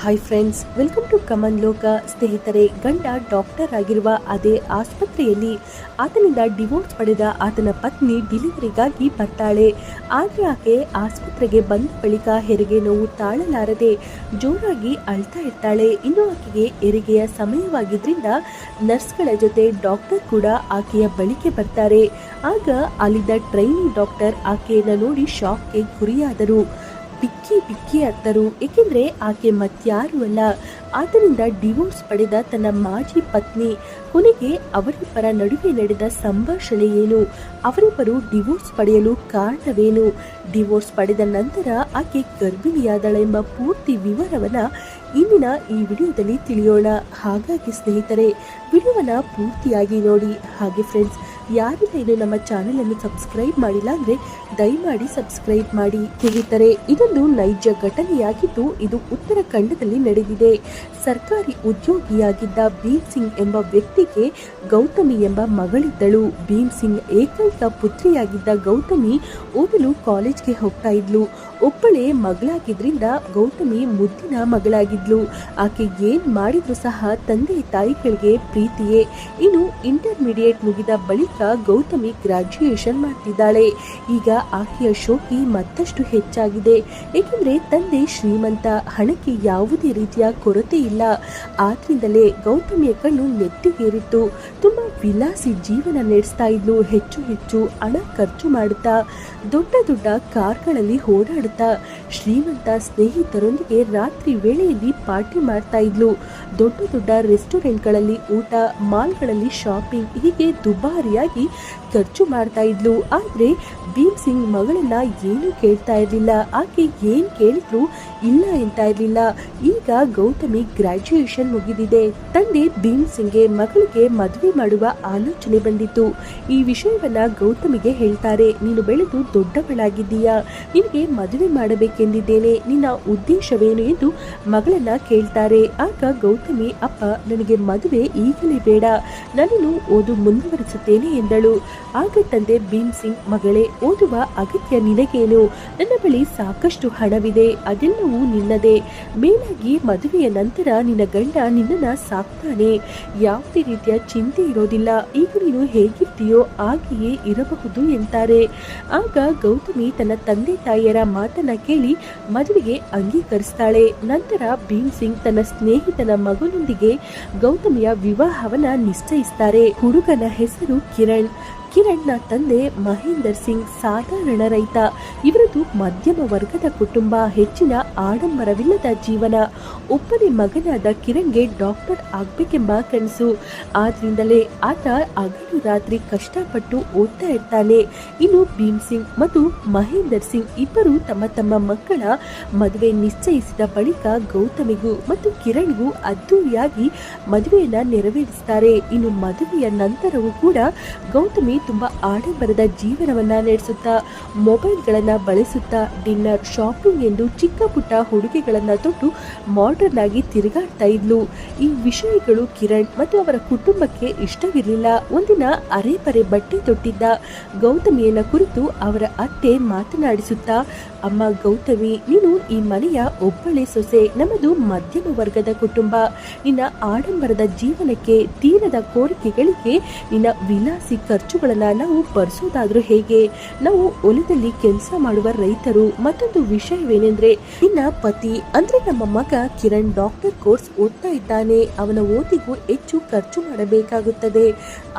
Hi friends, welcome to ಕಮನ್ ಲೋಕ. ಸ್ನೇಹಿತರೆ, ಗಂಡ ಡಾಕ್ಟರ್ ಆಗಿರುವ ಅದೇ ಆಸ್ಪತ್ರೆಯಲ್ಲಿ ಆತನಿಂದ ಡಿವೋರ್ಸ್ ಪಡೆದ ಆತನ ಪತ್ನಿ ಡಿಲಿವರಿಗಾಗಿ ಬರ್ತಾಳೆ. ಆದರೆ ಆಕೆ ಆಸ್ಪತ್ರೆಗೆ ಬಂದ ಬಳಿಕ ಹೆರಿಗೆ ನೋವು ತಾಳಲಾರದೆ ಜೋರಾಗಿ ಅಳ್ತಾ ಇರ್ತಾಳೆ. ಇನ್ನು ಆಕೆಗೆ ಹೆರಿಗೆಯ ಸಮಯವಾಗಿದ್ರಿಂದ ನರ್ಸ್ಗಳ ಜೊತೆ ಡಾಕ್ಟರ್ ಕೂಡ ಆಕೆಯ ಬಳಿಗೆ ಬರ್ತಾರೆ. ಆಗ ಅಲ್ಲಿದ್ದ ಟ್ರೈನಿ ಡಾಕ್ಟರ್ ಆಕೆಯನ್ನು ನೋಡಿ ಶಾಕ್ಗೆ ಗುರಿಯಾದರು. ಬಿಕ್ಕಿ ಅತ್ತರು. ಏಕೆಂದ್ರೆ ಆಕೆ ಮತ್ಯಾರೂ ಅಲ್ಲ, ಆತನಿಂದ ಡಿವೋರ್ಸ್ ಪಡೆದ ತನ್ನ ಮಾಜಿ ಪತ್ನಿ. ಕೊನೆಗೆ ಅವರಿಬ್ಬರ ನಡುವೆ ನಡೆದ ಸಂಭಾಷಣೆ ಏನು, ಅವರಿಬ್ಬರು ಡಿವೋರ್ಸ್ ಪಡೆಯಲು ಕಾರಣವೇನು, ಡಿವೋರ್ಸ್ ಪಡೆದ ನಂತರ ಆಕೆ ಗರ್ಭಿಣಿಯಾದಳೆಂಬ ಪೂರ್ತಿ ವಿವರವನ್ನ ಇಂದಿನ ಈ ವಿಡಿಯೋದಲ್ಲಿ ತಿಳಿಯೋಣ. ಹಾಗಾಗಿ ಸ್ನೇಹಿತರೆ, ವಿಡಿಯೋವನ್ನ ಪೂರ್ತಿಯಾಗಿ ನೋಡಿ. ಹಾಗೆ ಫ್ರೆಂಡ್ಸ್, ಯಾರೆಲ್ಲ ಇನ್ನು ನಮ್ಮ ಚಾನೆಲ್ ಅನ್ನು ಸಬ್ಸ್ಕ್ರೈಬ್ ಮಾಡಿಲ್ಲ ಅಂದ್ರೆ ದಯಮಾಡಿ ಸಬ್ಸ್ಕ್ರೈಬ್ ಮಾಡಿ. ಸ್ನೇಹಿತರೆ, ಇದೊಂದು ನೈಜ ಘಟನೆಯಾಗಿದ್ದು ಇದು ಉತ್ತರಾಖಂಡದಲ್ಲಿ ನಡೆದಿದೆ. ಸರ್ಕಾರಿ ಉದ್ಯೋಗಿಯಾಗಿದ್ದ ಭೀಮ್ ಸಿಂಗ್ ಎಂಬ ವ್ಯಕ್ತಿಗೆ ಗೌತಮಿ ಎಂಬ ಮಗಳಿದ್ದಳು. ಭೀಮ್ ಸಿಂಗ್ ಏಕೈಕ ಪುತ್ರಿಯಾಗಿದ್ದ ಗೌತಮಿ ಓದಲು ಕಾಲೇಜ್ಗೆ ಹೋಗ್ತಾ ಇದ್ಲು. ಒಬ್ಬಳೇ ಮಗಳಾಗಿದ್ರಿಂದ ಗೌತಮಿ ಮುದ್ದಿನ ಮಗಳಾಗಿದ್ಲು. ಆಕೆ ಏನ್ ಮಾಡಿದ್ರು ಸಹ ತಂದೆ ತಾಯಿಗಳಿಗೆ ಪ್ರೀತಿಯೇ. ಇನ್ನು ಇಂಟರ್ಮೀಡಿಯೇಟ್ ಮುಗಿದ ಬಳಿಕ ಗೌತಮಿ ಗ್ರಾಜ್ಯುಯೇಷನ್ ಮಾಡ್ತಿದ್ದಾಳೆ. ಈಗ ಆಕೆಯ ಶೋಕಿ ಮತ್ತಷ್ಟು ಹೆಚ್ಚಾಗಿದೆ. ಏಕೆಂದ್ರೆ ತಂದೆ ಶ್ರೀಮಂತ, ಹಣಕ್ಕೆ ಯಾವುದೇ ರೀತಿಯ ಕೊರತೆ ಇಲ್ಲ. ಆದ್ರಿಂದಲೇ ಗೌತಮಿಯ ಕಣ್ಣು ನೆತ್ತಿಗೇರಿತ್ತು. ತುಂಬಾ ವಿಲಾಸಿ ಜೀವನ ನಡೆಸ್ತಾ ಇದ್ಲು. ಹೆಚ್ಚು ಹಣ ಖರ್ಚು ಮಾಡುತ್ತಾ ದೊಡ್ಡ ದೊಡ್ಡ ಕಾರ್ಗಳಲ್ಲಿ ಓಡಾಡುತ್ತಾ ಶ್ರೀಮಂತ ಸ್ನೇಹಿತರೊಂದಿಗೆ ರಾತ್ರಿ ವೇಳೆಯಲ್ಲಿ ಪಾರ್ಟಿ ಮಾಡ್ತಾ ಇದ್ಲು. ದೊಡ್ಡ ರೆಸ್ಟೋರೆಂಟ್ಗಳಲ್ಲಿ ಊಟ, ಮಾಲ್ಗಳಲ್ಲಿ ಶಾಪಿಂಗ್, ಹೀಗೆ ದುಬಾರಿಯಾಗಿ ಖರ್ಚು ಮಾಡ್ತಾ ಇದ್ಲು. ಆದ್ರೆ ಭೀಮ್ ಸಿಂಗ್ ಮಗಳನ್ನ ಏನು ಕೇಳ್ತಾ ಇರ್ಲಿಲ್ಲ. ಆಕೆ ಏನ್ ಕೇಳಿದ್ರು ಇಲ್ಲ ಎಂತ ಇರ್ಲಿಲ್ಲ. ಈಗ ಗೌತಮಿ ಗ್ರಾಜ್ಯುಯೇಷನ್ ಮುಗಿದಿದೆ. ತಂದೆ ಭೀಮ್ ಸಿಂಗ್ಗೆ ಮಗಳಿಗೆ ಮದುವೆ ಮಾಡುವ ಆಲೋಚನೆ ಬಂದಿತ್ತು. ಈ ವಿಷಯವನ್ನ ಗೌತಮಿಗೆ ಹೇಳ್ತಾರೆ. ನೀನು ಬೆಳೆದು ದೊಡ್ಡವಳಾಗಿದ್ದೀಯಾ, ನಿನಗೆ ಮದುವೆ ಮಾಡಬೇಕೆಂದಿದ್ದೇನೆ, ನಿನ್ನ ಉದ್ದೇಶವೇನು ಎಂದು ಮಗಳನ್ನ ಕೇಳ್ತಾರೆ. ಆಗ ಗೌತಮಿ, ಅಪ್ಪ, ನನಗೆ ಮದುವೆ ಈಗಲೇ ಬೇಡ, ನಾನು ಓದು ಮುಂದುವರಿಸುತ್ತೇನೆ ಎಂದಳು. ಆಗ ತಂದೆ ಭೀಮ್ ಸಿಂಗ್, ಮಗಳೇ, ಓದುವ ಅಗತ್ಯ ನಿನಗೇನು, ನನ್ನ ಬಳಿ ಸಾಕಷ್ಟು ಹಣವಿದೆ, ಅದೆಲ್ಲವೂ ನಿನ್ನದೇ. ಮೇಲಾಗಿ ಮದುವೆಯ ನಂತರ ನಿನ್ನ ಗಂಡ ನಿನ್ನನ್ನ ಸಾಕ್ತಾನೆ, ಯಾವುದೇ ರೀತಿಯ ಚಿಂತೆ ಇರೋದಿಲ್ಲ. ಈಗ ನೀನು ಹೇಗಿರ್ತೀಯೋ ಹಾಗೆಯೇ ಇರಬಹುದು ಎಂತಾರೆ. ಆಗ ಗೌತಮಿ ತನ್ನ ತಂದೆ ತಾಯಿಯರ ಮಾತನ್ನ ಕೇಳಿ ಮದುವೆಗೆ ಅಂಗೀಕರಿಸ್ತಾಳೆ. ನಂತರ ಭೀಮ್ ಸಿಂಗ್ ತನ್ನ ಸ್ನೇಹಿತನ ಮಗನೊಂದಿಗೆ ಗೌತಮಿಯ ವಿವಾಹವನ್ನ ನಿಶ್ಚಯಿಸ್ತಾರೆ. ಹುಡುಗನ ಹೆಸರು ಕಿರಣ್. ಕಿರಣ್ನ ತಂದೆ ಮಹೇಂದರ್ ಸಿಂಗ್ ಸಾಧಾರಣ ರೈತ. ಇವರದು ಮಧ್ಯಮ ವರ್ಗದ ಕುಟುಂಬ. ಹೆಚ್ಚಿನ ಆಡಂಬರವಿಲ್ಲದ ಜೀವನ. ಒಬ್ಬನೇ ಮಗನಾದ ಕಿರಣ್ಗೆ ಡಾಕ್ಟರ್ ಆಗ್ಬೇಕೆಂಬ ಕನಸು. ಆದ್ರಿಂದಲೇ ಆತ ಹಗಲು ರಾತ್ರಿ ಕಷ್ಟಪಟ್ಟು ಓದ್ತಾ ಇರ್ತಾನೆ. ಇನ್ನು ಭೀಮ್ ಸಿಂಗ್ ಮತ್ತು ಮಹೇಂದರ್ ಸಿಂಗ್ ಇಬ್ಬರು ತಮ್ಮ ಮಕ್ಕಳ ಮದುವೆ ನಿಶ್ಚಯಿಸಿದ ಬಳಿಕ ಗೌತಮಿಗೂ ಮತ್ತು ಕಿರಣ್ಗೂ ಅದ್ದೂರಿಯಾಗಿ ಮದುವೆಯನ್ನ ನೆರವೇರಿಸ್ತಾರೆ. ಇನ್ನು ಮದುವೆಯ ನಂತರವೂ ಕೂಡ ಗೌತಮಿ ತುಂಬಾ ಆಡಂಬರದ ಜೀವನವನ್ನ ನಡೆಸುತ್ತಾ ಮೊಬೈಲ್ಗಳನ್ನ ಬಳಸುತ್ತಾ ಡಿನ್ನರ್, ಶಾಪಿಂಗ್ ಎಂದು ಚಿಕ್ಕ ಪುಟ್ಟ ಹುಡುಗಿಗಳನ್ನ ತೊಟ್ಟು ಮಾಡರ್ನ್ ಆಗಿ ತಿರುಗಾಡ್ತಾ ಇದ್ಲು. ಈ ವಿಷಯಗಳು ಕಿರಣ್ ಮತ್ತು ಅವರ ಕುಟುಂಬಕ್ಕೆ ಇಷ್ಟವಿರಲಿಲ್ಲ. ಒಂದಿನ ಅರೆಪರೆ ಬಟ್ಟೆ ತೊಟ್ಟಿದ್ದ ಗೌತಮಿಯನ್ನ ಕುರಿತು ಅವರ ಅತ್ತೆ ಮಾತನಾಡಿಸುತ್ತಾ, ಅಮ್ಮ ಗೌತಮಿ, ನೀನು ಈ ಮನೆಯ ಒಬ್ಬಳೇ ಸೊಸೆ. ನಮ್ಮದು ಮಧ್ಯಮ ವರ್ಗದ ಕುಟುಂಬ. ನಿನ್ನ ಆಡಂಬರದ ಜೀವನಕ್ಕೆ, ತೀರದ ಕೋರಿಕೆಗಳಿಗೆ ನಿನ್ನ ವಿಲಾಸಿ ಖರ್ಚುಗಳನ್ನ ನಾವು ಭರಿಸೋದಾದ್ರೂ ಹೇಗೆ? ನಾವು ಹೊಲದಲ್ಲಿ ಕೆಲಸ ಮಾಡುವ ರೈತರು. ಮತ್ತೊಂದು ವಿಷಯವೇನೆಂದ್ರೆ, ನಿನ್ನ ಪತಿ ಅಂದ್ರೆ ನಮ್ಮ ಮಗ ಕಿರಣ್ ಡಾಕ್ಟರ್ ಕೋರ್ಸ್ ಓದ್ತಾ ಇದ್ದಾನೆ. ಅವನ ಓದಿಗೂ ಹೆಚ್ಚು ಖರ್ಚು ಮಾಡಬೇಕಾಗುತ್ತದೆ.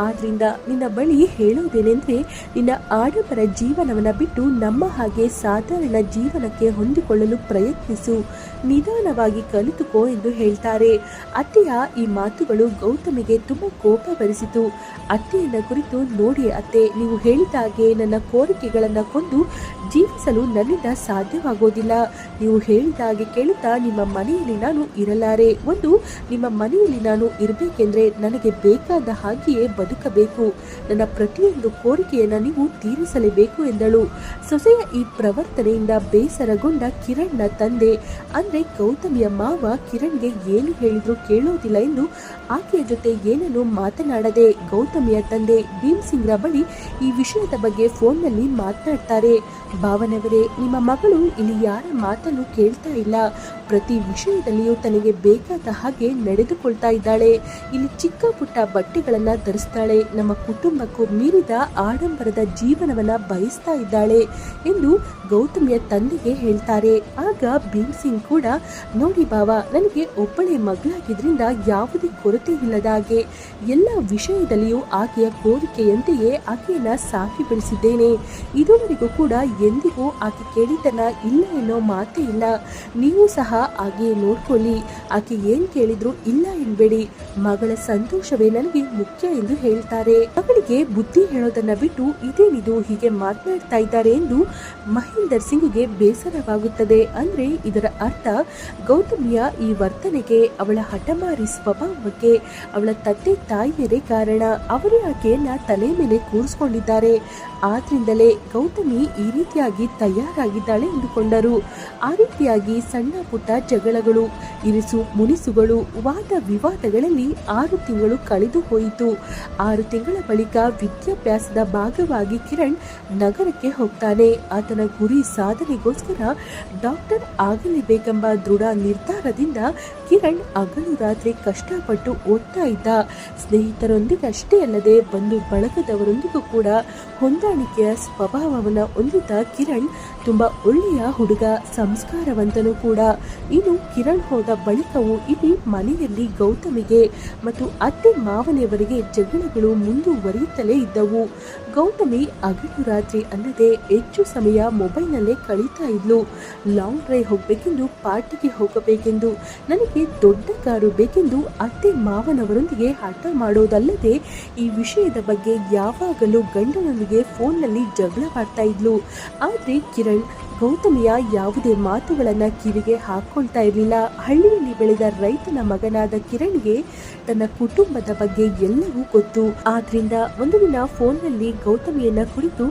ಆದ್ರಿಂದ ನಿನ್ನ ಬಳಿ ಹೇಳೋದೇನೆಂದ್ರೆ, ನಿನ್ನ ಆಡಂಬರ ಜೀವನವನ್ನ ಬಿಟ್ಟು ನಮ್ಮ ಹಾಗೆ ಸಾಧಾರಣ ಜೀವನಕ್ಕೆ ಹೊಂದಿಕೊಳ್ಳಲು ಪ್ರಯತ್ನಿಸು, ನಿಧಾನವಾಗಿ ಕಲಿತುಕೋ ಎಂದು ಹೇಳ್ತಾರೆ. ಅತ್ತೆಯ ಈ ಮಾತುಗಳು ಗೌತಮಿಗೆ ತುಂಬಾ ಕೋಪ ಬರಿಸಿತು. ಅತ್ತೆಯನ್ನ ಕುರಿತು, ನೋಡಿ ಅತ್ತೆ, ನೀವು ಹೇಳಿದ ಹಾಗೆ ನನ್ನ ಕೋರಿಕೆಗಳನ್ನ ಕೊಂದು ಜೀವಿಸಲು ನನ್ನಿಂದ ಸಾಧ್ಯವಾಗೋದಿಲ್ಲ. ನೀವು ಹೇಳಿದ ಹಾಗೆ ಕೇಳುತ್ತಾ ನಿಮ್ಮ ಮನೆಯಲ್ಲಿ ನಾನು ಇರಲಾರೆ. ನಿಮ್ಮ ಮನೆಯಲ್ಲಿ ನಾನು ಇರಬೇಕೆಂದ್ರೆ ನನಗೆ ಬೇಕಾದ ಹಾಗೆಯೇ ಬದುಕಬೇಕು. ನನ್ನ ಪ್ರತಿಯೊಂದು ಕೋರಿಕೆಯನ್ನ ನೀವು ತೀರಿಸಲೇಬೇಕು ಎಂದಳು. ಸೊಸೆಯ ಈ ಪ್ರವರ್ತನೆಯಿಂದ ಬೇಸರಗೊಂಡ ಕಿರಣ್ನ ತಂದೆ ಅಂದ್ರೆ ಗೌತಮಿಯ ಮಾವ ಕಿರಣ್ಗೆ ಏನು ಹೇಳಿದ್ರು ಕೇಳೋದಿಲ್ಲ ಎಂದು ಆಕೆಯ ಜೊತೆ ಏನನ್ನು ಮಾತನಾಡದೆ ಗೌತಮಿಯ ತಂದೆ ಭೀಮ್ ಸಿಂಗ್ ಅವರ ಬಳಿ ಈ ವಿಷಯದ ಬಗ್ಗೆ ಫೋನ್ನಲ್ಲಿ ಮಾತನಾಡ್ತಾರೆ. ಭಾವನವರೇ, ನಿಮ್ಮ ಮಗಳು ಇಲ್ಲಿ ಯಾರ ಮಾತನ್ನು ಕೇಳ್ತಾ ಇಲ್ಲ. ಪ್ರತಿ ವಿಷಯದಲ್ಲಿಯೂ ತನಗೆ ಬೇಕಾದ ಹಾಗೆ ನಡೆದುಕೊಳ್ತಾ ಇದ್ದಾಳೆ. ಇಲ್ಲಿ ಚಿಕ್ಕ ಪುಟ್ಟ ಬಟ್ಟೆಗಳನ್ನ ಧರಿಸ್ತಾಳೆ. ನಮ್ಮ ಕುಟುಂಬಕ್ಕೂ ಮೀರಿದ ಆಡಂಬರದ ಜೀವನವನ್ನ ಬಯಸ್ತಾ ಇದ್ದಾಳೆ ಎಂದು ಗೌತಮಿಯ ತಂದೆಗೆ ಹೇಳ್ತಾರೆ. ಆಗ ಭೀಮ್ ಸಿಂಗ್ ಕೂಡ, ನೋಡಿ ಬಾವ, ನನಗೆ ಒಬ್ಬಳೇ ಮಗಳಾಗಿದ್ರಿಂದ ಯಾವುದೇ ಕೊರತೆ ಇಲ್ಲದ ಹಾಗೆ ಎಲ್ಲ ವಿಷಯದಲ್ಲಿಯೂ ಆಕೆಯ ಕೋರಿಕೆಯಂತೆಯೇ ಆಕೆಯನ್ನ ಸಾಕಿ ಬೆಳೆಸಿದ್ದೇನೆ. ಇದುವರೆಗೂ ಕೂಡ ಎಂದಿಗೂ ಆಕೆ ಕೇಳಿದ್ದನ್ನ ಇಲ್ಲ ಎನ್ನೋ ಮಾತೇ ಇಲ್ಲ. ನೀವು ಸಹ ಹಾಗೆ ನೋಡ್ಕೊಳ್ಳಿ. ಆಕೆ ಏನ್ ಕೇಳಿದ್ರು ಇಲ್ಲ ಎನ್ಬೇಡಿ. ಮಗಳ ಸಂತೋಷವೇ ನನಗೆ ಮುಖ್ಯ ಎಂದು ಹೇಳ್ತಾರೆ. ಮಗಳಿಗೆ ಬುದ್ಧಿ ಹೇಳೋದನ್ನ ಬಿಟ್ಟು ಇದೇನಿದು ಹೀಗೆ ಮಾತನಾಡ್ತಾ ಇದ್ದಾರೆ ಎಂದು ಮಹೇಂದರ್ ಸಿಂಗ್ಗೆ ಬೇಸರವಾಗುತ್ತದೆ. ಅಂದ್ರೆ ಇದರ ಅರ್ಥ ಗೌತಮಿಯ ಈ ವರ್ತನೆಗೆ, ಅವಳ ಹಠಮಾರಿ ಸ್ವಭಾವಕ್ಕೆ ಅವಳ ತಂದೆ ತಾಯಿಯರೇ ಕಾರಣ. ಅವರೇ ಆಕೆಯನ್ನ ತಲೆ ಮೇಲೆ ಕೂರಿಸಿಕೊಂಡಿದ್ದಾರೆ. ಆದ್ರಿಂದಲೇ ಗೌತಮಿ ಈ ರೀತಿಯಾಗಿ ತಯಾರಾಗಿದ್ದಾಳೆ ಎಂದುಕೊಂಡರು. ಆ ರೀತಿಯಾಗಿ ಸಣ್ಣ ಪುಟ್ಟ ಜಗಳಗಳು, ಇರಿಸು ಮುನಿಸುಗಳು, ವಾದ ವಿವಾದಗಳಲ್ಲಿ 6 ತಿಂಗಳು ಕಳೆದು ಹೋಯಿತು. 6 ತಿಂಗಳ ಬಳಿಕ ವಿದ್ಯಾಭ್ಯಾಸದ ಭಾಗವಾಗಿ ಕಿರಣ್ ನಗರಕ್ಕೆ ಹೋಗ್ತಾನೆ. ಆತನ ಗುರಿ ಸಾಧನೆಗೋಸ್ಕರ ಡಾಕ್ಟರ್ ಆಗಲೇಬೇಕೆಂಬ ದೃಢ ನಿರ್ಧಾರದಿಂದ ಕಿರಣ್ ಹಗಲು ರಾತ್ರಿ ಕಷ್ಟಪಟ್ಟು ಓದ್ತಾ ಇದ್ದ. ಸ್ನೇಹಿತರೊಂದಿಗಷ್ಟೇ ಅಲ್ಲದೆ ಬಂಧು ಬಳಗದವರೊಂದಿಗೂ ಕೂಡ ಹೊಂದಾಣಿಕೆಯ ಸ್ವಭಾವವನ್ನು ಹೊಂದಿದ್ದ ಕಿರಣ್ ತುಂಬಾ ಒಳ್ಳೆಯ ಹುಡುಗ, ಸಂಸ್ಕಾರವಂತನೂ ಕೂಡ. ಇನ್ನು ಕಿರಣ್ ಹೋದ ಬಳಿಕವೂ ಇಡೀ ಮನೆಯಲ್ಲಿ ಗೌತಮಿಗೆ ಮತ್ತು ಅತ್ತೆ ಮಾವನೆಯವರಿಗೆ ಜಗಳಗಳು ಮುಂದುವರಿಯುತ್ತಲೇ ಇದ್ದವು. ಗೌತಮಿ ಹಗಲು ರಾತ್ರಿ ಅಲ್ಲದೆ ಹೆಚ್ಚು ಸಮಯ ಮೊಬೈಲ್ನಲ್ಲೇ ಕಳೀತಾ ಇದ್ಲು. ಲಾಂಗ್ ಡ್ರೈವ್ ಹೋಗಬೇಕೆಂದು, ಪಾರ್ಟಿಗೆ ಹೋಗಬೇಕೆಂದು, ನನಗೆ ದೊಡ್ಡ ಕಾರು ಬೇಕೆಂದು ಅತ್ತೆ ಮಾವನವರೊಂದಿಗೆ ಹಠ ಮಾಡೋದಲ್ಲದೆ ಈ ವಿಷಯದ ಬಗ್ಗೆ ಯಾವಾಗಲೂ ಗಂಡನೊಂದಿಗೆ ಫೋನ್ನಲ್ಲಿ ಜಗಳವಾಡ್ತಾ ಇದ್ಲು. ಆದ್ರೆ ಕಿರಣ್ ಗೌತಮಿಯ ಯಾವುದೇ ಮಾತುಗಳನ್ನ ಕಿವಿಗೆ ಹಾಕೊಳ್ತಾ ಇರಲಿಲ್ಲ. ಹಳ್ಳಿಯಲ್ಲಿ ಬೆಳೆದ ರೈತನ ಮಗನಾದ ಕಿರಣ್ಗೆ ತನ್ನ ಕುಟುಂಬದ ಬಗ್ಗೆ ಎಲ್ಲವೂ ಗೊತ್ತು. ಆದ್ರಿಂದ ಒಂದು ದಿನ ಫೋನ್ನಲ್ಲಿ ಗೌತಮಿಯನ್ನ ಕುರಿತು,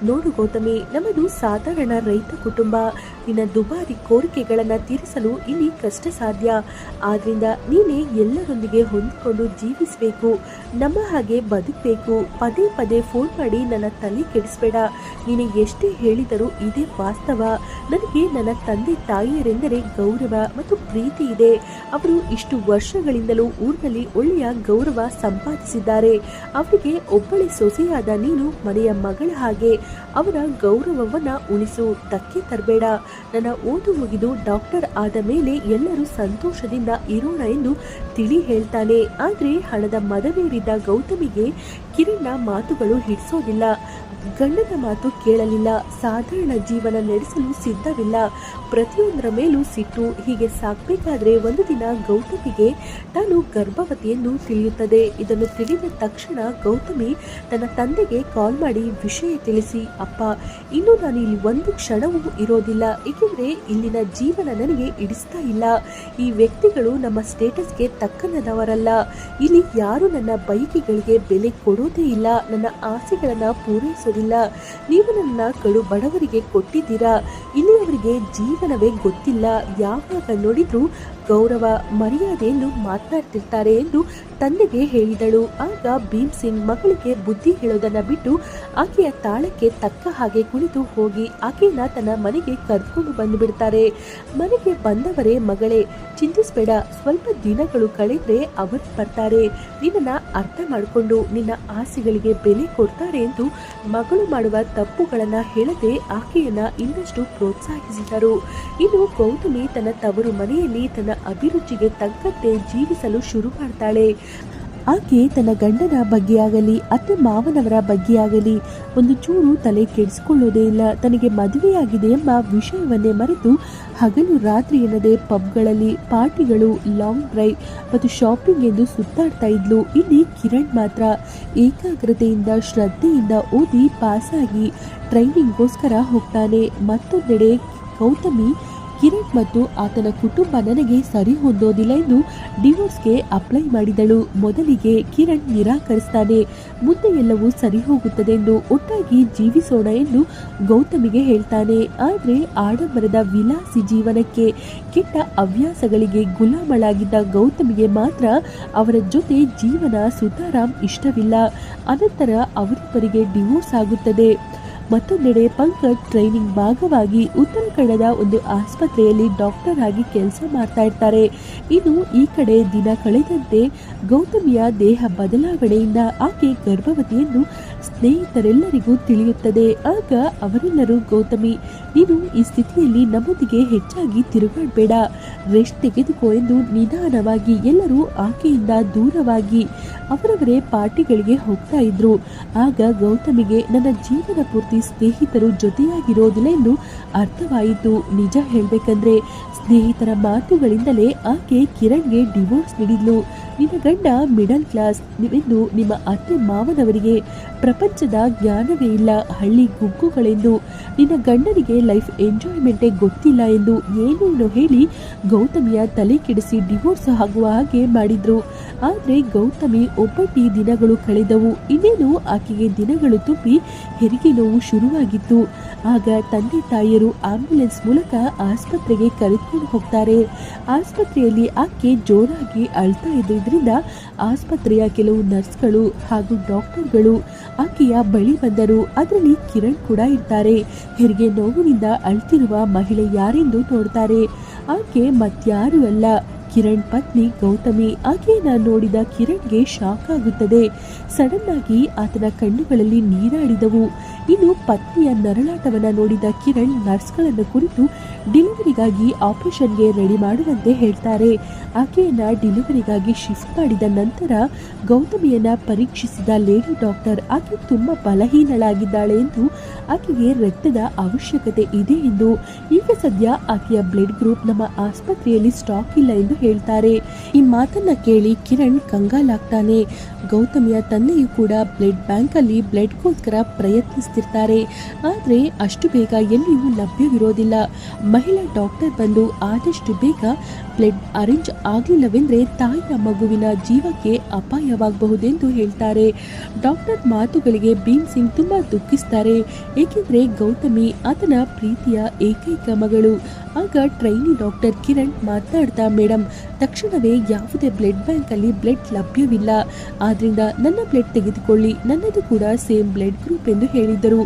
ನೋಡು ಗೌತಮಿ, ನಮ್ಮದು ಸಾಧಾರಣ ರೈತ ಕುಟುಂಬ. ನಿನ್ನ ದುಬಾರಿ ಕೋರಿಕೆಗಳನ್ನ ತೀರಿಸಲು ಇಲ್ಲಿ ಕಷ್ಟ ಸಾಧ್ಯ. ಆದ್ರಿಂದ ನೀನೇ ಎಲ್ಲರೊಂದಿಗೆ ಹೊಂದಿಕೊಂಡು ಜೀವಿಸಬೇಕು, ನಮ್ಮ ಹಾಗೆ ಬದುಕಬೇಕು. ಪದೇ ಪದೇ ಫೋನ್ ಮಾಡಿ ನನ್ನ ತಲೆ ಕೆಡಿಸ್ಬೇಡ. ನೀನು ಎಷ್ಟೇ ಹೇಳಿದರೂ ಇದೇ ವಾಸ್ತವ. ನನಗೆ ನನ್ನ ತಂದೆ ತಾಯಿಯರೆಂದರೆ ಗೌರವ ಮತ್ತು ಪ್ರೀತಿ ಇದೆ. ಅವರು ಇಷ್ಟು ವರ್ಷಗಳಿಂದಲೂ ಊರಿನಲ್ಲಿ ಒಳ್ಳೆಯ ಗೌರವ ಸಂಪಾದಿಸಿದ್ದಾರೆ. ಅವರಿಗೆ ಒಬ್ಬಳೆ ಸೊಸೆಯಾದ ನೀನು ಮನೆಯ ಮಗಳ ಹಾಗೆ. ಅವರ ಗೌರವವನ್ನ ಉಳಿಸು, ಧಕ್ಕೆ ತರಬೇಡ. ನನ್ನ ಓದು ಮುಗಿದು ಡಾಕ್ಟರ್ ಆದ ಮೇಲೆ ಎಲ್ಲರೂ ಸಂತೋಷದಿಂದ ಇರೋಣ ಎಂದು ತಿಳಿ ಹೇಳ್ತಾನೆ. ಆದ್ರೆ ಹಣದ ಮದವೇರಿದ ಗೌತಮಿಗೆ ಕಿರಣ್ನ ಮಾತುಗಳು ಹಿಡಿಸೋದಿಲ್ಲ. ಗಂಡನ ಮಾತು ಕೇಳಲಿಲ್ಲ. ಸಾಧಾರಣ ಜೀವನ ನಡೆಸಲು ಸಿದ್ಧವಿಲ್ಲ. ಪ್ರತಿಯೊಂದರ ಮೇಲೂ ಸಿಟ್ಟು. ಹೀಗೆ ಸಾಕ್ಬೇಕಾದ್ರೆ ಒಂದು ದಿನ ಗೌತಮಿಗೆ ತಾನು ಗರ್ಭವತಿ ಎಂದು ತಿಳಿಯುತ್ತದೆ. ಇದನ್ನು ತಿಳಿದ ತಕ್ಷಣ ಗೌತಮಿ ತನ್ನ ತಂದೆಗೆ ಕಾಲ್ ಮಾಡಿ ವಿಷಯ ತಿಳಿಸಿ, ಅಪ್ಪ, ಇನ್ನು ನಾನು ಇಲ್ಲಿ ಒಂದು ಕ್ಷಣವೂ ಇರೋದಿಲ್ಲ. ಏಕೆಂದ್ರೆ ಇಲ್ಲಿನ ಜೀವನ ನನಗೆ ಇಡಿಸ್ತಾ ಇಲ್ಲ. ಈ ವ್ಯಕ್ತಿಗಳು ನಮ್ಮ ಸ್ಟೇಟಸ್ಗೆ ತಕ್ಕನದವರಲ್ಲ. ಇಲ್ಲಿ ಯಾರು ನನ್ನ ಬೈಕಿಗಳಿಗೆ ಬೆಲೆ ಕೊಡೋದೇ ಇಲ್ಲ. ನನ್ನ ಆಸೆಗಳನ್ನ ಪೂರೈಸೋದಿಲ್ಲ. ನೀವು ನನ್ನ ಕಡು ಬಡವರಿಗೆ ಕೊಟ್ಟಿದ್ದೀರಾ. ಇಲ್ಲಿ ಅವರಿಗೆ ಜೀವನವೇ ಗೊತ್ತಿಲ್ಲ. ಯಾವಾಗ ನೋಡಿದ್ರು ಗೌರವ ಮರ್ಯಾದೆ ಎಂದು ಮಾತನಾಡ್ತಿರ್ತಾರೆ ಎಂದು ತಂದೆಗೆ ಹೇಳಿದಳು. ಆಗ ಭೀಮ್ ಸಿಂಗ್ ಮಗಳಿಗೆ ಬುದ್ಧಿ ಹೇಳೋದನ್ನ ಬಿಟ್ಟು ಆಕೆಯ ತಾಳಕ್ಕೆ ತಕ್ಕ ಹಾಗೆ ಕುಳಿತು ಹೋಗಿ ಆಕೆಯನ್ನ ತನ್ನ ಮನೆಗೆ ಕರೆದುಕೊಂಡು ಬಂದು ಬಿಡ್ತಾರೆ. ಮನೆಗೆ ಬಂದವರೇ, ಮಗಳೇ, ಚಿಂತಿಸಬೇಡ, ಸ್ವಲ್ಪ ದಿನಗಳು ಕಳೆದ್ರೆ ಅವರು ಬರ್ತಾರೆ. ನಿನ್ನನ್ನ ಅರ್ಥ ಮಾಡಿಕೊಂಡು ನಿನ್ನ ಆಸೆಗಳಿಗೆ ಬೆಲೆ ಕೊಡ್ತಾರೆ ಎಂದು ಮಗಳು ಮಾಡುವ ತಪ್ಪುಗಳನ್ನ ಹೇಳದೆ ಆಕೆಯನ್ನ ಇನ್ನಷ್ಟು ಪ್ರೋತ್ಸಾಹಿಸಿದರು. ಇನ್ನು ಗೌತಮಿ ತನ್ನ ತವರು ಮನೆಯಲ್ಲಿ ತನ್ನ ಅಭಿರುಚಿಗೆ ತಕ್ಕಂತೆ ಜೀವಿಸಲು ಶುರು ಮಾಡ್ತಾಳೆ. ಆಕೆ ತನ್ನ ಗಂಡನ ಬಗ್ಗೆ ಆಗಲಿ ಅತ್ತೆ ಮಾವನವರ ಬಗ್ಗೆ ಆಗಲಿ ಒಂದು ಚೂರು ತಲೆ ಕೆಡಿಸಿಕೊಳ್ಳೋದೇ ಇಲ್ಲ. ತನಗೆ ಮದುವೆಯಾಗಿದೆ ಎಂಬ ವಿಷಯವನ್ನೇ ಮರೆತು ಹಗಲು ರಾತ್ರಿ ಎನ್ನದೆ ಪಬ್ಗಳಲ್ಲಿ ಪಾರ್ಟಿಗಳು, ಲಾಂಗ್ ಡ್ರೈವ್ ಮತ್ತು ಶಾಪಿಂಗ್ ಎಂದು ಸುತ್ತಾಡ್ತಾ ಇದ್ಲು. ಇಲ್ಲಿ ಕಿರಣ್ ಮಾತ್ರ ಏಕಾಗ್ರತೆಯಿಂದ ಶ್ರದ್ಧೆಯಿಂದ ಓದಿ ಪಾಸಾಗಿ ಟ್ರೈನಿಂಗ್ಗೋಸ್ಕರ ಹೋಗ್ತಾನೆ. ಮತ್ತೊಂದೆಡೆ ಗೌತಮಿ ಕಿರಣ್ ಮತ್ತು ಆತನ ಕುಟುಂಬ ನನಗೆ ಸರಿ ಹೊಂದೋದಿಲ್ಲ ಎಂದು ಡಿವೋರ್ಸ್ಗೆ ಅಪ್ಲೈ ಮಾಡಿದಳು. ಮೊದಲಿಗೆ ಕಿರಣ್ ನಿರಾಕರಿಸ್ತಾನೆ. ಮುಂದೆ ಎಲ್ಲವೂ ಸರಿ ಹೋಗುತ್ತದೆ ಎಂದು ಒಟ್ಟಾಗಿ ಜೀವಿಸೋಣ ಎಂದು ಗೌತಮಿಗೆ ಹೇಳ್ತಾನೆ. ಆದ್ರೆ ಆಡಂಬರದ ವಿಲಾಸಿ ಜೀವನಕ್ಕೆ, ಕೆಟ್ಟ ಹವ್ಯಾಸಗಳಿಗೆ ಗುಲಾಮಳಾಗಿದ್ದ ಗೌತಮಿಗೆ ಮಾತ್ರ ಅವರ ಜೊತೆ ಜೀವನ ಸುತಾರಾಮ್ ಇಷ್ಟವಿಲ್ಲ. ಅನಂತರ ಅವರಿಬ್ಬರಿಗೆ ಡಿವೋರ್ಸ್ ಆಗುತ್ತದೆ. ಮತ್ತೊಂದೆಡೆ ಪಂಕಜ್ ಟ್ರೈನಿಂಗ್ ಭಾಗವಾಗಿ ಉತ್ತರ ಕನ್ನಡದ ಒಂದು ಆಸ್ಪತ್ರೆಯಲ್ಲಿ ಡಾಕ್ಟರ್ ಆಗಿ ಕೆಲಸ ಮಾಡ್ತಾ ಇರ್ತಾರೆ. ಇನ್ನು ಈ ಕಡೆ ದಿನ ಕಳೆದಂತೆ ಗೌತಮಿಯ ದೇಹ ಬದಲಾವಣೆಯಿಂದ ಆಕೆ ಗರ್ಭವತಿ ಎಂದು ಸ್ನೇಹಿತರೆಲ್ಲರಿಗೂ ತಿಳಿಯುತ್ತದೆ. ಆಗ ಅವರೆಲ್ಲರೂ ಗೌತಮಿ, ನೀನು ಈ ಸ್ಥಿತಿಯಲ್ಲಿ ನಮ್ಮೊಂದಿಗೆ ಹೆಚ್ಚಾಗಿ ತಿರುಗಾಡಬೇಡ, ರೆಸ್ಟ್ ತೆಗೆದುಕೋ ಎಂದು ನಿಧಾನವಾಗಿ ಎಲ್ಲರೂ ಆಕೆಯಿಂದ ದೂರವಾಗಿ ಅವರವರೇ ಪಾರ್ಟಿಗಳಿಗೆ ಹೋಗ್ತಾ ಇದ್ರು. ಆಗ ಗೌತಮಿಗೆ ನನ್ನ ಜೀವನ ಪೂರ್ತಿ ಸ್ನೇಹಿತರು ಜೊತೆಯಾಗಿರೋದಿಲ್ಲ ಎಂದು ಅರ್ಥವಾಯಿತು. ನಿಜ ಹೇಳಬೇಕಂದ್ರೆ ಸ್ನೇಹಿತರ ಮಾತುಗಳಿಂದಲೇ ಆಕೆ ಕಿರಣ್ಗೆ ಡಿವೋರ್ಸ್ ನೀಡಿದ್ಲು. ನಿನ್ನ ಗಂಡ ಮಿಡಲ್ ಕ್ಲಾಸ್ ಎಂದು ನಿಮ್ಮ ಅತ್ತೆ ಮಾವನವರಿಗೆ ಪ್ರಪಂಚದ ಜ್ಞಾನವೇ ಇಲ್ಲ, ಹಳ್ಳಿ ಗುಗ್ಗುಗಳೆಂದು, ನಿನ್ನ ಗಂಡನಿಗೆ ಲೈಫ್ ಎಂಜಾಯ್ಮೆಂಟೇ ಗೊತ್ತಿಲ್ಲ ಎಂದು ಏನೇನೋ ಹೇಳಿ ಗೌತಮಿಯ ತಲೆ ಕೆಡಿಸಿ ಡಿವೋರ್ಸ್ ಆಗುವ ಹಾಗೆ ಮಾಡಿದ್ರು. ಆದರೆ ಗೌತಮಿ ಒಬ್ಬಟ್ಟಿ ದಿನಗಳು ಕಳೆದವು. ಇನ್ನೇನು ಆಕೆಗೆ ದಿನಗಳು ತುಂಬಿ ಹೆರಿಗೆ ನೋವು ಶುರುವಾಗಿತ್ತು. ಆಗ ತಂದೆ ತಾಯಿಯರು ಆಂಬ್ಯುಲೆನ್ಸ್ ಮೂಲಕ ಆಸ್ಪತ್ರೆಗೆ ಕರೆದುಕೊಂಡು ಹೋಗ್ತಾರೆ. ಆಸ್ಪತ್ರೆಯಲ್ಲಿ ಆಕೆ ಜೋರಾಗಿ ಅಳ್ತಾ ಇದ್ರಿಂದ ಆಸ್ಪತ್ರೆಯ ಕೆಲವು ನರ್ಸ್ಗಳು ಹಾಗೂ ಡಾಕ್ಟರ್ಗಳು ಆಕೆಯ ಬಳಿ ಬಂದರು. ಅದರಲ್ಲಿ ಕಿರಣ್ ಕೂಡ ಇರ್ತಾರೆ. ಹೆರಿಗೆ ನೋವಿನಿಂದ ಅಳ್ತಿರುವ ಮಹಿಳೆ ಯಾರೆಂದು ನೋಡ್ತಾರೆ. ಆಕೆ ಮತ್ಯಾರು ಅಲ್ಲ, ಕಿರಣ್ ಪತ್ನಿ ಗೌತಮಿ. ಆಕೆಯನ್ನ ನೋಡಿದ ಕಿರಣ್ಗೆ ಶಾಕ್ ಆಗುತ್ತದೆ. ಸಡನ್ ಆಗಿ ಆತನ ಕಣ್ಣುಗಳಲ್ಲಿ ನೀರಾಡಿದವು. ಇನ್ನು ಪತ್ನಿಯ ನರಳಾಟವನ್ನ ನೋಡಿದ ಕಿರಣ್ ನರ್ಸ್ಗಳನ್ನು ಕುರಿತು ಡೆಲಿವರಿಗಾಗಿ ಆಪರೇಷನ್ಗೆ ರೆಡಿ ಮಾಡುವಂತೆ ಹೇಳ್ತಾರೆ. ಆಕೆಯನ್ನ ಡೆಲಿವರಿಗಾಗಿ ಶಿಫ್ಟ್ ಮಾಡಿದ ನಂತರ ಗೌತಮಿಯನ್ನ ಪರೀಕ್ಷಿಸಿದ ಲೇಡಿ ಡಾಕ್ಟರ್ ಆಕೆ ತುಂಬಾ ಬಲಹೀನಳಾಗಿದ್ದಾಳೆ ಎಂದು, ಆಕೆಗೆ ರಕ್ತದ ಅವಶ್ಯಕತೆ ಇದೆ ಎಂದು, ಈಗ ಸದ್ಯ ಆಕೆಯ ಬ್ಲಡ್ ಗ್ರೂಪ್ ನಮ್ಮ ಆಸ್ಪತ್ರೆಯಲ್ಲಿ ಸ್ಟಾಕ್ ಇಲ್ಲ ಎಂದು ಹೇಳ್ತಾರೆ. ಈ ಮಾತನ್ನ ಕೇಳಿ ಕಿರಣ್ ಕಂಗಾಲಾಗ್ತಾನೆ. ಗೌತಮಿಯ ತಂದೆಯು ಕೂಡ ಬ್ಲಡ್ ಬ್ಯಾಂಕ್ ಅಲ್ಲಿ ಬ್ಲಡ್ಗೋಸ್ಕರ ಪ್ರಯತ್ನಿಸ್ತಿರ್ತಾರೆ. ಆದ್ರೆ ಅಷ್ಟು ಬೇಗ ಎಲ್ಲಿಯೂ ಲಭ್ಯವಿರೋದಿಲ್ಲ. ಮಹಿಳಾ ಡಾಕ್ಟರ್ ಬಂದು ಆದಷ್ಟು ಬೇಗ ಬ್ಲಡ್ ಅರೇಂಜ್ ಆಗಲಿಲ್ಲವೆಂದ್ರೆ ತಾಯಿಯ ಮಗುವಿನ ಜೀವಕ್ಕೆ ಅಪಾಯವಾಗಬಹುದೆಂದು ಹೇಳ್ತಾರೆ. ಡಾಕ್ಟರ್ ಮಾತುಗಳಿಗೆ ಭೀಮ್ ಸಿಂಗ್ ತುಂಬಾ ದುಃಖಿಸ್ತಾರೆ. ಏಕೆಂದ್ರೆ ಗೌತಮಿ ಆತನ ಪ್ರೀತಿಯ ಏಕೈಕ ಮಗಳು. ಆಗ ಟ್ರೈನಿ ಡಾಕ್ಟರ್ ಕಿರಣ್ ಮಾತನಾಡ್ತಾ, ಮೇಡಮ್, ತಕ್ಷಣವೇ ಯಾವುದೇ ಬ್ಲಡ್ ಬ್ಯಾಂಕ್ ಅಲ್ಲಿ ಬ್ಲಡ್ ಲಭ್ಯವಿಲ್ಲ, ಆದ್ರಿಂದ ನನ್ನ ಬ್ಲಡ್ ತೆಗೆದುಕೊಳ್ಳಿ, ನನ್ನದು ಕೂಡ ಸೇಮ್ ಬ್ಲಡ್ ಗ್ರೂಪ್ ಎಂದು ಹೇಳಿದರು.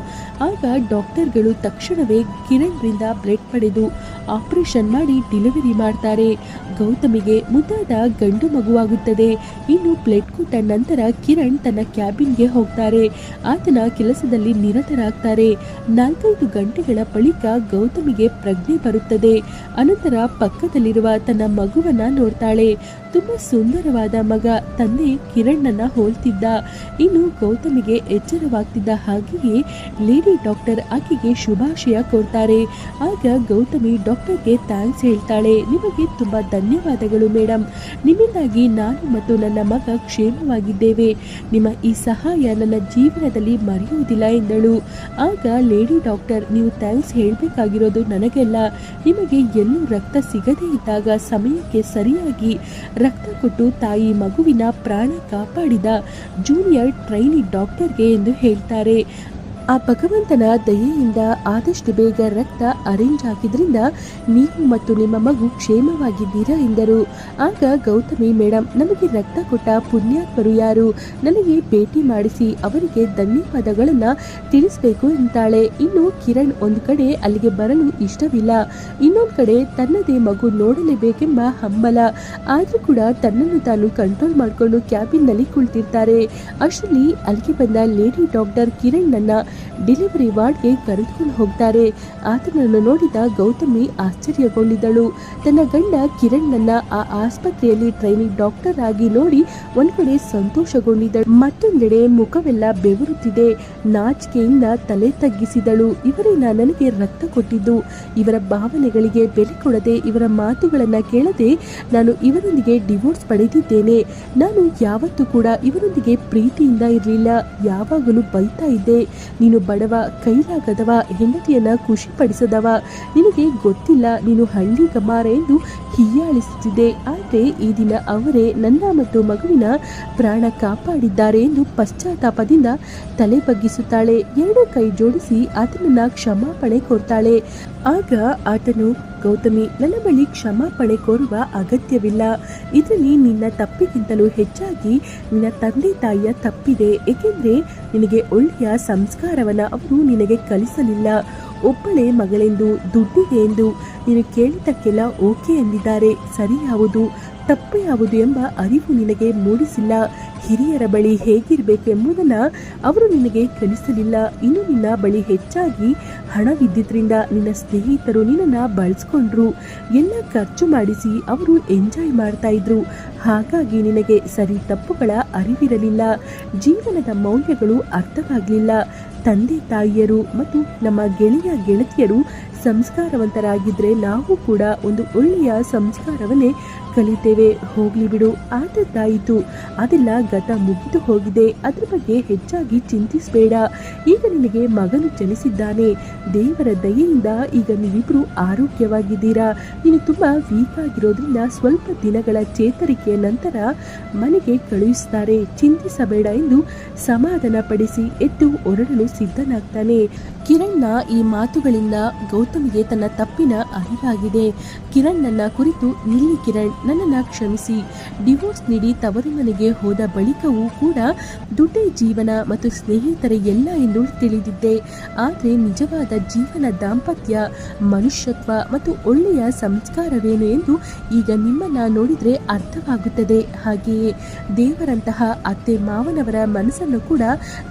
ಆಗ ಡಾಕ್ಟರ್ಗಳು ತಕ್ಷಣವೇ ಕಿರಣ್ ರಿಂದ ಬ್ಲಡ್ ಪಡೆದು ಆಪರೇಷನ್ ಮಾಡಿ ಡೆಲಿವರಿ ಮಾಡ್ತಾರೆ. ಗೌತಮಿಗೆ ಮುದ್ದಾದ ಗಂಡು ಮಗುವಾಗುತ್ತದೆ. ಇನ್ನು ಬ್ಲಡ್ ಕೊಟ್ಟ ನಂತರ ಕಿರಣ್ ತನ್ನ ಕ್ಯಾಬಿನ್ಗೆ ಹೋಗ್ತಾರೆ. ಆತನ ಕೆಲಸದಲ್ಲಿ ನಿರತರಾಗ್ತಾರೆ. 4-5 ಗಂಟೆಗಳ ಬಳಿಕ ಗೌತಮಿಗೆ ಪ್ರಜ್ಞೆ ಬರುತ್ತದೆ. ಅನಂತರ ಪಕ್ಕದಲ್ಲಿರುವ ತನ್ನ ಮಗುವನ್ನ ನೋಡ್ತಾಳೆ. ತುಂಬಾ ಸುಂದರವಾದ ಮಗ. ತಂದೆ ಕಿರಣ್ಣನ್ನ ಹೋಲ್ತಿದ್ದ. ಇನ್ನು ಗೌತಮಿಗೆ ಎಚ್ಚರವಾಗ್ತಿದ್ದ ಹಾಗೆಯೇ ಲೇಡಿ ಡಾಕ್ಟರ್ ಆಕೆಗೆ ಶುಭಾಶಯ ಕೋರ್ತಾರೆ. ಆಗ ಗೌತಮಿ ಡಾಕ್ಟರ್ಗೆ ಥ್ಯಾಂಕ್ಸ್ ಹೇಳ್ತಾಳೆ. ನಿಮಗೆ ತುಂಬಾ ಧನ್ಯವಾದಗಳು ಮೇಡಮ್, ನಿಮ್ಮಿಂದಾಗಿ ನಾನು ಮತ್ತು ನನ್ನ ಮಗ ಕ್ಷೇಮವಾಗಿದ್ದೇವೆ. ನಿಮ್ಮ ಈ ಸಹಾಯ ನನ್ನ ಜೀವನದಲ್ಲಿ ಮರೆಯುವುದಿಲ್ಲ ಎಂದಳು. ಆಗ ಲೇಡಿ ಡಾಕ್ಟರ್, ನೀವು ಥ್ಯಾಂಕ್ಸ್ ಹೇಳಬೇಕಾಗಿರೋದು ನನಗೆಲ್ಲ. ನಿಮಗೆ ಎಲ್ಲೂ ರಕ್ತ ಸಿಗದೇ ಇದ್ದಾಗ ಸಮಯಕ್ಕೆ ಸರಿಯಾಗಿ ರಕ್ತ ಕೊಟ್ಟು ತಾಯಿ ಮಗುವಿನ ಪ್ರಾಣ ಕಾಪಾಡಿದ ಜೂನಿಯರ್ ಟ್ರೈನಿ ಡಾಕ್ಟರ್ಗೆ ಎಂದು ಹೇಳ್ತಾರೆ. ಆ ಭಗವಂತನ ದಯೆಯಿಂದ ಆದಷ್ಟು ಬೇಗ ರಕ್ತ ಅರೇಂಜ್ ಆಗಿದ್ರಿಂದ ನೀವು ಮತ್ತು ನಿಮ್ಮ ಮಗು ಕ್ಷೇಮವಾಗಿದ್ದೀರಾ ಎಂದರು. ಆಗ ಗೌತಮಿ, ಮೇಡಮ್, ನಮಗೆ ರಕ್ತ ಕೊಟ್ಟ ಪುಣ್ಯಾತ್ಮರು ಯಾರು? ನನಗೆ ಭೇಟಿ ಮಾಡಿಸಿ ಅವರಿಗೆ ಧನ್ಯವಾದಗಳನ್ನು ತಿಳಿಸಬೇಕು ಎಂತಾಳೆ. ಇನ್ನು ಕಿರಣ್ ಒಂದು ಕಡೆ ಅಲ್ಲಿಗೆ ಬರಲು ಇಷ್ಟವಿಲ್ಲ, ಇನ್ನೊಂದು ಕಡೆ ತನ್ನದೇ ಮಗು ನೋಡಲೇಬೇಕೆಂಬ ಹಂಬಲ. ಆದರೂ ಕೂಡ ತನ್ನನ್ನು ತಾನು ಕಂಟ್ರೋಲ್ ಮಾಡಿಕೊಂಡು ಕ್ಯಾಬಿನ್ನಲ್ಲಿ ಕುಳಿತಿರ್ತಾರೆ. ಅಷ್ಟರಲ್ಲಿ ಅಲ್ಲಿಗೆ ಬಂದ ಲೇಡಿ ಡಾಕ್ಟರ್ ಕಿರಣ್ನನ್ನ ಡೆಲಿವರಿ ವಾರ್ಡ್ಗೆ ಕರೆದುಕೊಂಡು ಹೋಗ್ತಾರೆ. ಆತನನ್ನು ನೋಡಿದ ಗೌತಮಿ ಆಶ್ಚರ್ಯಗೊಂಡಿದ್ದಳು. ತನ್ನ ಗಂಡ ಕಿರಣ್ನನ್ನ ಆ ಆಸ್ಪತ್ರೆಯಲ್ಲಿ ಟ್ರೈನಿಂಗ್ ಡಾಕ್ಟರ್ ಆಗಿ ನೋಡಿ ಒಂದ್ ಕಡೆ ಸಂತೋಷಗೊಂಡಿದ್ದಳು, ಮತ್ತೊಂದೆಡೆ ಮುಖವೆಲ್ಲ ಬೆವರುತ್ತಿದೆ. ನಾಚಿಕೆಯಿಂದ ತಲೆ ತಗ್ಗಿಸಿದಳು. ಇವರೇನ ನನಗೆ ರಕ್ತ ಕೊಟ್ಟಿದ್ದು? ಇವರ ಭಾವನೆಗಳಿಗೆ ಬೆಲೆ ಕೊಡದೆ, ಇವರ ಮಾತುಗಳನ್ನ ಕೇಳದೆ ನಾನು ಇವರೊಂದಿಗೆ ಡಿವೋರ್ಸ್ ಪಡೆದಿದ್ದೇನೆ. ನಾನು ಯಾವತ್ತೂ ಕೂಡ ಇವರೊಂದಿಗೆ ಪ್ರೀತಿಯಿಂದ ಇರಲಿಲ್ಲ, ಯಾವಾಗಲೂ ಬೈತಾ ಇದ್ದೆ. ನೀನು ಬಡವ, ಕೈಲಾಗದವ, ಹೆಂಡತಿಯನ್ನ ಖುಷಿಪಡಿಸದವ, ನಿನಗೆ ಗೊತ್ತಿಲ್ಲ, ನೀನು ಹಳ್ಳಿ ಗಮಾರ ಎಂದು ಹೀಯಾಳಿಸುತ್ತಿದ್ದೆ. ಆದರೆ ಈ ದಿನ ಅವರೇ ನನ್ನ ಮತ್ತು ಮಗುವಿನ ಪ್ರಾಣ ಕಾಪಾಡಿದ್ದಾರೆ ಎಂದು ಪಶ್ಚಾತ್ತಾಪದಿಂದ ತಲೆ ಬಗ್ಗಿಸುತ್ತಾಳೆ. ಎರಡು ಕೈ ಜೋಡಿಸಿ ಆತನನ್ನ ಕ್ಷಮಾಪಣೆ ಕೋರ್ತಾಳೆ. ಆಗ ಆತನು, ಗೌತಮಿ, ನನ್ನ ಬಳಿ ಕ್ಷಮಾಪಣೆ ಕೋರುವ ಅಗತ್ಯವಿಲ್ಲ. ಇದರಲ್ಲಿ ನಿನ್ನ ತಪ್ಪಿಗಿಂತಲೂ ಹೆಚ್ಚಾಗಿ ನಿನ್ನ ತಂದೆ ತಾಯಿಯ ತಪ್ಪಿದೆ. ಏಕೆಂದರೆ ನಿನಗೆ ಒಳ್ಳೆಯ ಸಂಸ್ಕಾರವನ್ನು ಅವರು ನಿನಗೆ ಕಲಿಸಲಿಲ್ಲ. ಒಬ್ಬಳೇ ಮಗಳೆಂದು, ದುಡ್ಡಿಗೆ ಎಂದು ನೀನು ಕೇಳಿದ್ದಕ್ಕೆಲ್ಲ ಓಕೆ ಎಂದಿದ್ದಾರೆ. ಸರಿ ಯಾವುದು, ತಪ್ಪು ಯಾವುದು ಎಂಬ ಅರಿವು ನಿನಗೆ ಮೂಡಿಸಿಲ್ಲ. ಹಿರಿಯರ ಬಳಿ ಹೇಗಿರಬೇಕು ಎಂಬುದನ್ನು ಅವರು ನಿನಗೆ ಕಲಿಸಲಿಲ್ಲ. ಇನ್ನು ನಿನ್ನ ಬಳಿ ಹೆಚ್ಚಾಗಿ ಹಣವಿದ್ದಿದ್ರಿಂದ ನಿನ್ನ ಸ್ನೇಹಿತರು ನಿನ್ನನ್ನು ಬಳಸ್ಕೊಂಡ್ರು. ಎಲ್ಲ ಖರ್ಚು ಮಾಡಿಸಿ ಅವರು ಎಂಜಾಯ್ ಮಾಡ್ತಾ ಇದ್ರು. ಹಾಗಾಗಿ ನಿನಗೆ ಸರಿ ತಪ್ಪುಗಳ ಅರಿವಿರಲಿಲ್ಲ. ಜೀವನದ ಮೌಲ್ಯಗಳು ಅರ್ಥವಾಗಲಿಲ್ಲ. ತಂದೆ ತಾಯಿಯರು ಮತ್ತು ನಮ್ಮ ಗೆಳೆಯ ಗೆಳತಿಯರು ಸಂಸ್ಕಾರವಂತರಾಗಿದ್ದರೆ ನಾವು ಕೂಡ ಒಂದು ಒಳ್ಳೆಯ ಸಂಸ್ಕಾರವನ್ನೇ ಕಲಿತೇವೆ. ಹೋಗ್ಲಿ ಬಿಡು, ಆದದ್ದಾಯಿತು, ಅದೆಲ್ಲ ಗತ ಮುಗಿದು ಹೋಗಿದೆ. ಅದ್ರ ಬಗ್ಗೆ ಹೆಚ್ಚಾಗಿ ಚಿಂತಿಸಬೇಡ. ಈಗ ನಿನಗೆ ಮಗನು ಜನಿಸಿದ್ದಾನೆ. ದೇವರ ದಯೆಯಿಂದ ಈಗ ನೀವಿಬ್ರು ಆರೋಗ್ಯವಾಗಿದ್ದೀರಾ. ನೀನು ತುಂಬ ವೀಕ್ ಆಗಿರೋದ್ರಿಂದ ಸ್ವಲ್ಪ ದಿನಗಳ ಚೇತರಿಕೆಯ ನಂತರ ಮನೆಗೆ ಕಳುಹಿಸ್ತಾರೆ. ಚಿಂತಿಸಬೇಡ ಎಂದು ಸಮಾಧಾನ ಪಡಿಸಿ ಎದ್ದು ಹೊರಡಲು ಸಿದ್ಧನಾಗ್ತಾನೆ. ಕಿರಣ್ನ ಈ ಮಾತುಗಳಿಂದ ಗೌತಮಿಗೆ ತನ್ನ ತಪ್ಪಿನ ಅರಿವಾಗಿದೆ. ಕಿರಣ್ನನ್ನ ಕುರಿತು, ನಿಲ್ಲಿ ಕಿರಣ್, ನನ್ನನ್ನು ಕ್ಷಮಿಸಿ. ಡಿವೋರ್ಸ್ ನೀಡಿ ತವರು ಮನೆಗೆ ಹೋದ ಬಳಿಕವೂ ಕೂಡ ದುಡ್ಡೇ ಜೀವನ ಮತ್ತು ಸ್ನೇಹಿತರೆ ಎಲ್ಲ ಎಂದು ತಿಳಿದಿದ್ದೆ. ಆದರೆ ನಿಜವಾದ ಜೀವನ, ದಾಂಪತ್ಯ, ಮನುಷ್ಯತ್ವ ಮತ್ತು ಒಳ್ಳೆಯ ಸಂಸ್ಕಾರವೇನು ಎಂದು ಈಗ ನಿಮ್ಮನ್ನ ನೋಡಿದರೆ ಅರ್ಥವಾಗುತ್ತದೆ. ಹಾಗೆಯೇ ದೇವರಂತಹ ಅತ್ತೆ ಮಾವನವರ ಮನಸ್ಸನ್ನು ಕೂಡ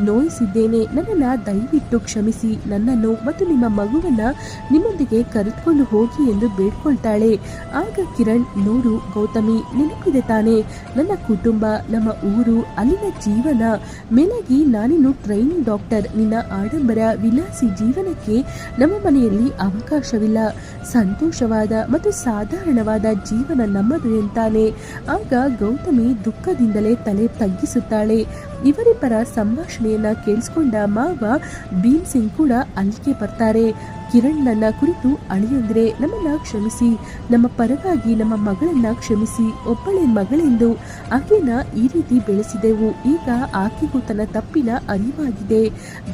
ನೋಯಿಸಿದ್ದೇನೆ. ನನ್ನನ್ನು ದಯವಿಟ್ಟು ಕ್ಷಮಿಸಿ. ನನ್ನನ್ನು ಮತ್ತು ನಿಮ್ಮ ಮಗುವನ್ನ ನಿಮ್ಮೊಂದಿಗೆ ಕರೆದುಕೊಂಡು ಹೋಗಿ ಎಂದು ಬೇಡ್ಕೊಳ್ತಾಳೆ. ಆಗ ಕಿರಣ್, ನೋಡು ಗೌತಮಿ, ನೆನಪಿದೆ ತಾನೇ ನನ್ನ ಕುಟುಂಬ, ನಮ್ಮ ಊರು, ಅಲ್ಲಿನ ಜೀವನ. ಮೇಲಾಗಿ ನಾನಿನ್ನು ಟ್ರೈನಿಂಗ್ ಡಾಕ್ಟರ್. ನಿನ್ನ ಆಡಂಬರ ವಿಲಾಸಿ ಜೀವನಕ್ಕೆ ನಮ್ಮ ಮನೆಯಲ್ಲಿ ಅವಕಾಶವಿಲ್ಲ. ಸಂತೋಷವಾದ ಮತ್ತು ಸಾಧಾರಣವಾದ ಜೀವನ ನಮ್ಮದು ಎಂತಾನೆ. ಆಗ ಗೌತಮಿ ದುಃಖದಿಂದಲೇ ತಲೆ ತಗ್ಗಿಸುತ್ತಾಳೆ. ಇವರಿಬ್ಬರ ಸಂಭಾಷಣೆಯನ್ನ ಕೇಳಿಸ್ಕೊಂಡ ಮಾವ ಭೀಮ್ ಸಿಂಗ್ ಕೂಡ ಅಲ್ಲಿಗೆ ಬರ್ತಾರೆ. ಕಿರಣ್ ನನ್ನ ಕುರಿತು, ಅಳಿಯಂದ್ರೆ ನಮ್ಮನ್ನ ಕ್ಷಮಿಸಿ, ನಮ್ಮ ಪರವಾಗಿ ನಮ್ಮ ಮಗಳನ್ನ ಕ್ಷಮಿಸಿ. ಒಬ್ಬಳೆ ಮಗಳೆಂದು ಆಕೆನ ಈ ರೀತಿ ಬೆಳೆಸಿದೆವು. ಈಗ ಆಕೆಗೂ ತನ್ನ ತಪ್ಪಿನ ಅರಿವಾಗಿದೆ.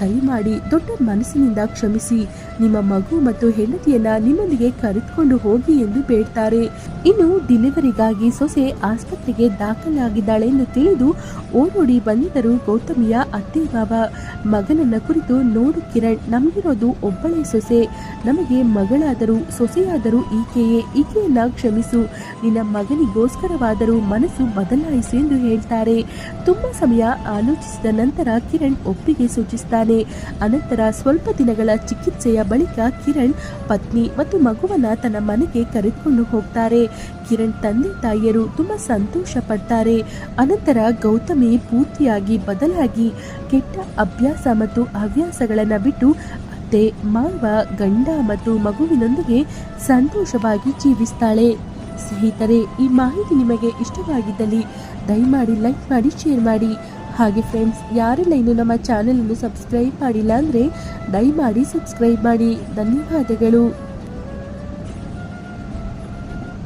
ದಯಮಾಡಿ ದೊಡ್ಡ ಮನಸ್ಸಿನಿಂದ ಕ್ಷಮಿಸಿ. ನಿಮ್ಮ ಮಗು ಮತ್ತು ಹೆಂಡತಿಯನ್ನ ನಿಮ್ಮೊಂದಿಗೆ ಕರೆದುಕೊಂಡು ಹೋಗಿ ಎಂದು ಬೇಡ್ತಾರೆ. ಇನ್ನು ಡೆಲಿವರಿಗಾಗಿ ಸೊಸೆ ಆಸ್ಪತ್ರೆಗೆ ದಾಖಲಾಗಿದ್ದಾಳೆ ಎಂದು ತಿಳಿದು ಓಡೋಡಿ ಬಂದಿದ್ದರು ಗೌತಮಿಯ ಅತ್ತೆ ಮಾವ. ಮಗನನ್ನ ಕುರಿತು, ನೋಡು ಕಿರಣ್, ನಮಗಿರೋದು ಒಬ್ಬಳೇ ಸೊಸೆ. ನಮಗೆ ಮಗಳಾದರೂ ಸೊಸೆಯಾದರೂ ಈಕೆಯೇ. ಈಕೆಯನ್ನ ಕ್ಷಮಿಸು. ನಿನ್ನ ಮಗನಿಗೋಸ್ಕರವಾದರೂ ಮನಸ್ಸು ಬದಲಾಯಿಸು ಎಂದು ಹೇಳ್ತಾರೆ. ತುಂಬಾ ಸಮಯ ಆಲೋಚಿಸಿದ ನಂತರ ಕಿರಣ್ ಒಪ್ಪಿಗೆ ಸೂಚಿಸ್ತಾನೆ. ಅನಂತರ ಸ್ವಲ್ಪ ದಿನಗಳ ಚಿಕಿತ್ಸೆಯ ಬಳಿಕ ಕಿರಣ್ ಪತ್ನಿ ಮತ್ತು ಮಗುವನ್ನ ತನ್ನ ಮನೆಗೆ ಕರೆದುಕೊಂಡು ಹೋಗ್ತಾರೆ. ಕಿರಣ್ ತಂದೆ ತಾಯಿಯರು ತುಂಬಾ ಸಂತೋಷ ಪಡ್ತಾರೆ. ಅನಂತರ ಗೌತಮಿ ಪೂರ್ತಿಯಾಗಿ ಬದಲಾಗಿ ಕೆಟ್ಟ ಅಭ್ಯಾಸ ಮತ್ತು ಹವ್ಯಾಸಗಳನ್ನು ಬಿಟ್ಟು ಅತ್ತೆ, ಮಾವ, ಗಂಡ ಮತ್ತು ಮಗುವಿನೊಂದಿಗೆ ಸಂತೋಷವಾಗಿ ಜೀವಿಸ್ತಾಳೆ. ಸ್ನೇಹಿತರೆ, ಈ ಮಾಹಿತಿ ನಿಮಗೆ ಇಷ್ಟವಾಗಿದ್ದಲ್ಲಿ ದಯಮಾಡಿ ಲೈಕ್ ಮಾಡಿ, ಶೇರ್ ಮಾಡಿ. ಹಾಗೆ ಫ್ರೆಂಡ್ಸ್, ಯಾರೆಲ್ಲ ಇನ್ನು ನಮ್ಮ ಚಾನೆಲನ್ನು ಸಬ್ಸ್ಕ್ರೈಬ್ ಮಾಡಿಲ್ಲ ಅಂದರೆ ದಯಮಾಡಿ ಸಬ್ಸ್ಕ್ರೈಬ್ ಮಾಡಿ. ಧನ್ಯವಾದಗಳು.